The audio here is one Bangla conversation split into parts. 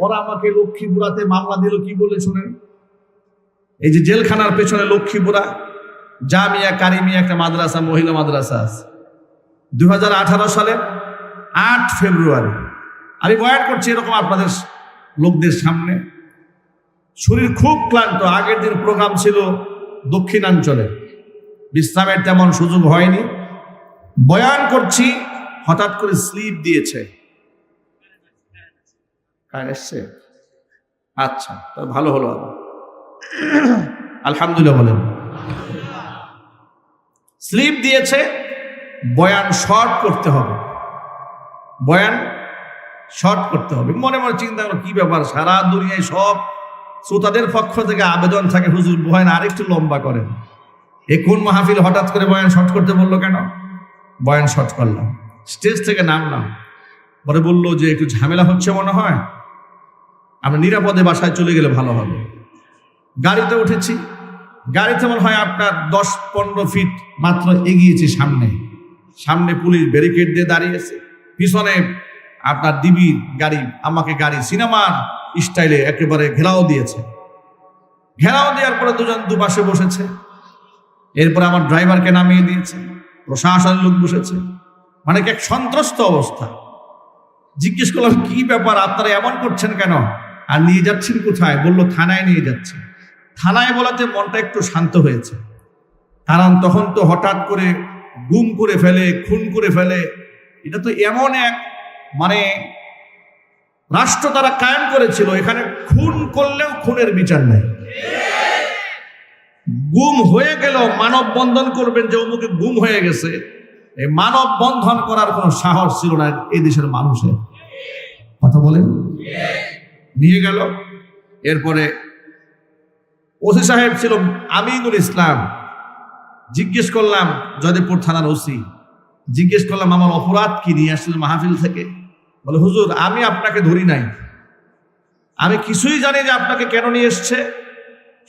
ওরা আমাকে লক্ষ্মীপুরাতে মামলা দিল কি বলে শুনেন। এই যে জেলখানার পেছনে লক্ষ্মীপুরা জামিয়া কারিমিয়া একটা মাদ্রাসা, মহিলা মাদ্রাসা আছে। 2018 সালের 8 ফেব্রুয়ারি আমি বয়ান করছি এরকম আপনাদের লোকদের সামনে। শরীর খুব ক্লান্ত, আগের দিন প্রোগ্রাম ছিল দক্ষিণাঞ্চলে, বিশ্রামের তেমন সুযোগ হয়নি। বয়ান করছি, হঠাৎ করে স্লিপ দিয়েছে। আচ্ছা, তার ভালো হলো, আলহামদুলিল্লাহ বলেন। স্লিপ দিয়েছে, বয়ান শর্ট করতে হবে, বয়ান শর্ট করতে হবে। মনে মনে চিন্তা করো কি ব্যাপার, সারা দুনিয়ায় সব শ্রোতাদের পক্ষ থেকে আবেদন থাকে, হুজুর বয়ান আরেকটু লম্বা করেন। এই কোন মাহফিল হঠাৎ করে বয়ান শর্ট করতে বললো কেন? বয়ান শর্ট করলাম, স্টেজ থেকে নামলাম, পরে বললো যে একটু ঝামেলা হচ্ছে মনে হয়, আমরা নিরাপদে বাসায় চলে গেলে ভালো হবে। গাড়িতে উঠেছি, গাড়িতে মনে হয় আপনার 10-15 ফিট মাত্র এগিয়েছি, সামনে পুলিশ ব্যারিকেড দিয়ে দাঁড়িয়েছে, পিছনে আপনার ডিবি গাড়ি, আমাকে গাড়ি সিনেমার স্টাইলে একেবারে ঘেরাও দিয়েছে। ঘেরাও দেওয়ার পরে দুজন দুপাশে বসেছে, এরপরে আমার ড্রাইভারকে নামিয়ে দিয়েছে, প্রশাসনের লোক বসেছে, মানে এক সন্ত্রস্ত অবস্থা। জিজ্ঞেস করলাম কি ব্যাপার, আপনারা এমন করছেন কেন, আর নিয়ে যাচ্ছেন কোথায়? বললো থানায় নিয়ে যাচ্ছে। থানায় বলাতে মনটা একটু শান্ত হয়েছে, কারণ তখন তো হঠাৎ করে গুম করে ফেলে, খুন করে ফেলে, এটা তো এমন এক মানে রাষ্ট্র তারা কায়েম করেছিল, এখানে খুন করলেও খুনের বিচার নাই। গুম হয়ে গেল, মানববন্ধন করবেন যে অমুকে গুম হয়ে গেছে, এই মানববন্ধন করার কোনো সাহস ছিল না এই দেশের মানুষের। কথা বলেন। নিয়ে গেল, এরপরে ওসি সাহেব ছিল আমিনুল ইসলাম। জিজ্ঞেস করলাম, জয়দেবপুর থানার ওসি, জিজ্ঞেস করলাম আমার অপরাধ কি, নিয়ে আসলেন মাহফিল থেকে? বলে হুজুর আমি আপনাকে ধরি নাই, আমি কিছুই জানি যে আপনাকে কেন নিয়ে এসছে,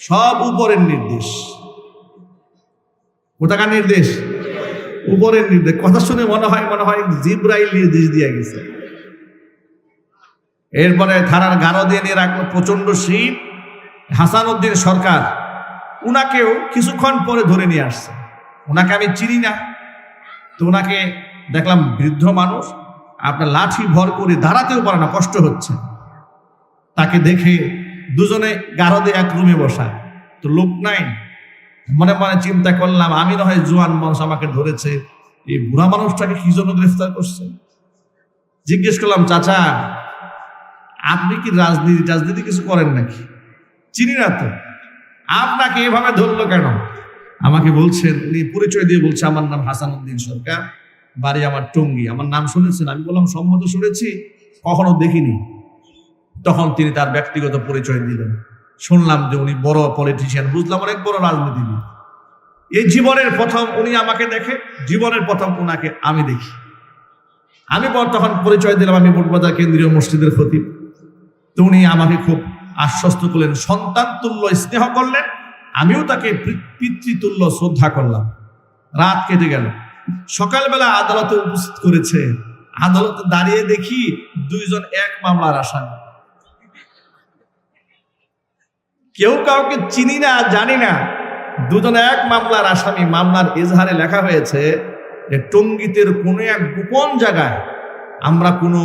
সব উপরের নির্দেশ। কোথাকার নির্দেশ? উপরের নির্দেশ। কথা শুনে মনে হয় জিব্রাইল নির্দেশ দিয়ে গেছে। এরপরে থানার গারো দিয়ে নিয়ে রাখলো, প্রচন্ড শীত। হাসান উদ্দিন সরকার, উনাকেও কিছুক্ষণ পরে ধরে নিয়ে আসছে। ওনাকে আমি চিনি না, তো ওনাকে দেখলাম বৃদ্ধ মানুষ, আপনার লাঠি ভর করে দাঁড়াতেও পারে না, কষ্ট হচ্ছে। তাকে দেখে দুজনে গারদে এক রুমে বসা, তো লোক নাই। মনে মনে চিন্তা করলাম আমি না হয় জোয়ান মানুষ, আমাকে ধরেছে, এই বুড়া মানুষটাকে কি জন্য গ্রেফতার করছে? জিজ্ঞেস করলাম চাচা আপনি কি রাজনীতি কিছু করেন নাকি? চিনি না তো, আপনাকে এভাবে ধরলো কেন? আমাকে বলছেন, উনি পরিচয় দিয়ে বলছে আমার নাম হাসান উদ্দিন সরকার, বাড়ি আমার টঙ্গী। আমার নাম শুনেছেন? আমি বললাম সম্মত শুনেছি, কখনো দেখিনি। তখন তিনি তার ব্যক্তিগত পরিচয় দিলেন। শুনলাম যে উনি বড় পলিটিশিয়ান, বুঝলাম অনেক বড় রাজনীতিবিদ। এই জীবনের প্রথম উনি আমাকে দেখে, জীবনের প্রথম উনাকে আমি দেখি। আমি তখন পরিচয় দিলাম আমি বুটবাজার কেন্দ্রীয় মসজিদের খতিব। তো উনি আমাকে খুব আশ্বস্ত করলেন, সন্তান তুল্য স্নেহ করলেন, আমিও তাকে পিতৃতুল্য শ্রদ্ধা করলাম। রাত কেটে গেল, সকালবেলা আদালতে উপস্থিত করেছে। আদালতে দাঁড়িয়ে দেখি দুইজন এক মামলার আসামি। কেউ কাউকে চিনি না, জানি না, দুজন এক মামলার আসামি। মামলার এজাহারে লেখা হয়েছে যে টঙ্গীতের কোনো এক গোপন জায়গায় আমরা কোনো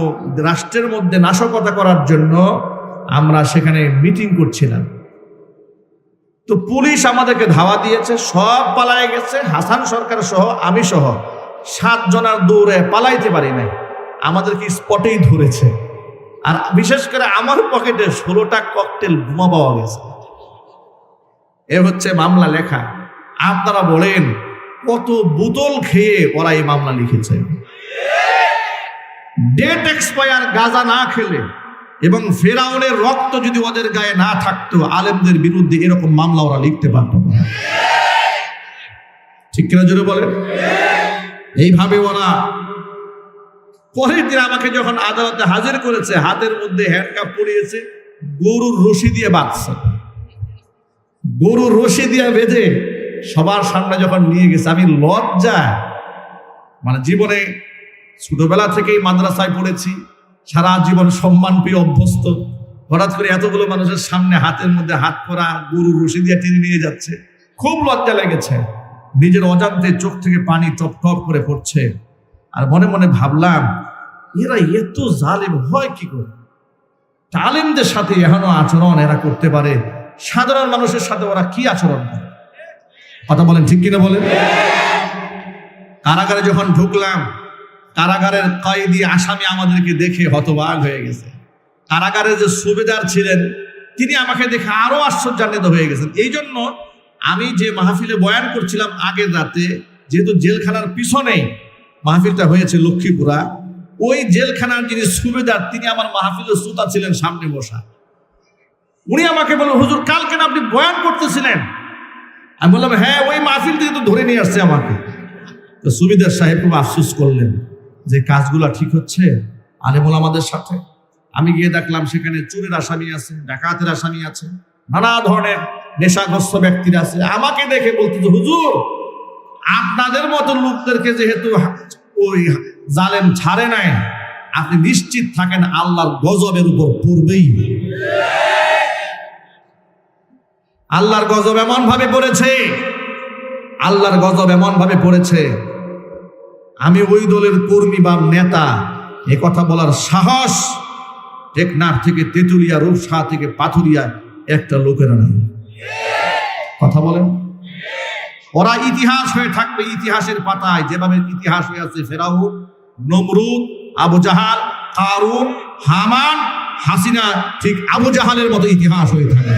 রাষ্ট্রের মধ্যে নাশকতা করার জন্য আমরা সেখানে মিটিং করছিলাম। তো পুলিশ আমাদেরকে ধাওয়া দিয়েছে, সব পালায় গেছে, হাসান সরকার সহ আমি সহ 7 জনের দৌড়ে পালাইতে পারি নাই, আমাদেরকে স্পটেই ধরেছে। আর বিশেষ করে আমার পকেটে 16টা ককটেল বোমা পাওয়া গেছে। এ হচ্ছে মামলা লেখা। আপনারা বলেন কত বোতল খেয়ে ওরা এই মামলা লিখেছে? ডেট এক্সপায়ার গাঁজা না খেলে এবং ফেরাউনের রক্ত যদি ওদের গায়ে না থাকতো, আলেমদের বিরুদ্ধে এরকম মামলা ওরা লিখতে পারত না। ঠিক কিনা জোরে বলেন? এইভাবে ওরা পরের দিন আমাকে যখন আদালতে হাজির করেছে, হাতের মধ্যে হ্যান্ডকাপ পরিয়েছে, গরুর রশি দিয়ে বাঁধছে। গরুর রশি দিয়ে বেঁধে সবার সামনে যখন নিয়ে গেছে, আমি লজ্জা, মানে জীবনে ছোটবেলা থেকেই মাদ্রাসায় পড়েছি, সারা জীবন সম্মান পেয়ে অভ্যস্ত, হঠাৎ করে এতগুলো মানুষের সামনে হাতের মধ্যে হাত পরা গরু রশি দিয়ে টেনে নিয়ে যাচ্ছে, খুব লজ্জা লেগেছে। নিজের অজান্তে চোখ থেকে পানি টপ টপ করে পড়ছে। আর মনে মনে ভাবলাম, এরা এত জালেম হয় কি করে? আলেমদের সাথে এখনো আচরণ এরা করতে পারে, সাধারণ মানুষের সাথে ওরা কি আচরণ করে? কথা বলেন, ঠিক কিনা বলেন? কারাগারে যখন ঢুকলাম, কারাগারের কয়েদি আসামি আমাদেরকে দেখে হতবাক হয়ে গেছে। কারাগারের যে সুবেদার ছিলেন তিনি আমাকে দেখে আরো আশ্চর্যান্বিত হয়ে গেছেন। এই জন্য আমি যে মাহফিলে বয়ান করছিলাম আগের রাতে, যেহেতু জেলখানার পিছনে মাহফিলটা হয়েছে লক্ষ্মীপুরা, ওই জেলখানার যিনি সুবেদার তিনি আমার মাহফিলের শ্রোতা ছিলেন, সামনে বসা। উনি আমাকে বললেন, হুজুর কালকে আপনি বয়ান করতেছিলেন? আমি বললাম, হ্যাঁ, ওই মাহফিল থেকে তো ধরে নিয়ে আসছে আমাকে। তো সুবেদার সাহেব খুব আফসোস করলেন যে কাজগুলা ঠিক হচ্ছে আলেমুল আমাদের সাথে। আমি গিয়ে দেখলাম সেখানে চোরের আসামি আছে, ডাকাতের আসামি আছে, নানা ধরনের নেশাগ্রস্ত ব্যক্তিরা আছে। আমাকে দেখে বলতে, হুজুর আপনাদের মতো লোকদেরকে যেহেতু ওই জালেম ছাড়ে নাই, আপনি নিশ্চিত থাকেন আল্লাহর গজবের উপর পড়বেই। আল্লাহর গজব এমন ভাবে পড়েছে, আল্লাহর গজব এমন ভাবে পড়েছে, আমি ওই দলের কর্মী বা নেতা এ কথা বলার সাহস টেকনাফ থেকে তেঁতুলিয়া, রূপসা থেকে পাথুরিয়া একটা লোকেরা নাই। কথা বলেন, ওরা ইতিহাস হয়ে থাকবে ইতিহাসের পাতায়, যেভাবে ইতিহাস হয়ে আছে ফেরাউন, নমরুদ, আবু জাহাল, কারুন, হামান, হাসিনা, ঠিক আবু জাহালের মতো ইতিহাস হয়ে থাকবে।